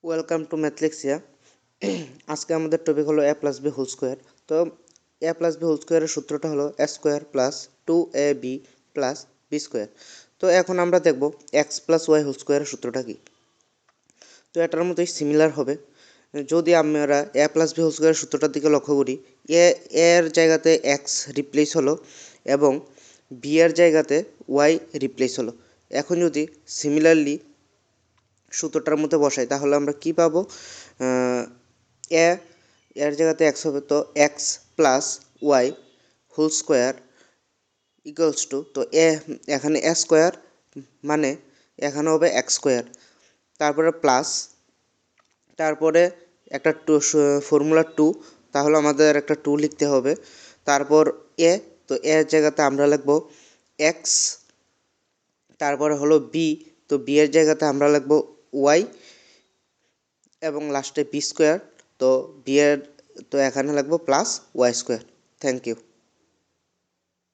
Welcome to ম্যাথলেক্সিয়া। আজকে আমাদের topic হলো A plus B whole square. তো এ প্লাস বি হোল স্কোয়ারের সূত্রটা হলো A square plus 2ab plus B square. তো এখন আমরা দেখব এক্স প্লাস ওয়াই হোল স্কোয়ারের সূত্রটা কি। তো এটার মতোই সিমিলার হবে। যদি আমরা এ প্লাস বি হোল স্কোয়ারের সূত্রটার দিকে লক্ষ্য করি, এর জায়গাতে এক্স রিপ্লেস হলো এবং বি এর জায়গাতে ওয়াই রিপ্লেস হলো। এখন যদি সিমিলারলি সূত্রটার মধ্যে বসাই তাহলে আমরা কি পাবো? এ এর জায়গাতে এক্স হবে, তো x plus y whole square equals to, তো এখানে এ স্কোয়ার মানে এখানে হবে এক্স স্কোয়ার, তারপরে প্লাস, তারপরে একটা টু ফর্মুলা 2, তাহলে আমাদের একটা 2 লিখতে হবে। তারপর এ, তো এর জায়গাতে আমরা লিখবো এক্স, তারপরে হলো বি, তো বি এর জায়গাতে আমরা লিখবো ওয়াই এবং লাস্টে বি স্কোয়ার, তো বি এর তো এখানে লিখবো plus y square. Thank you.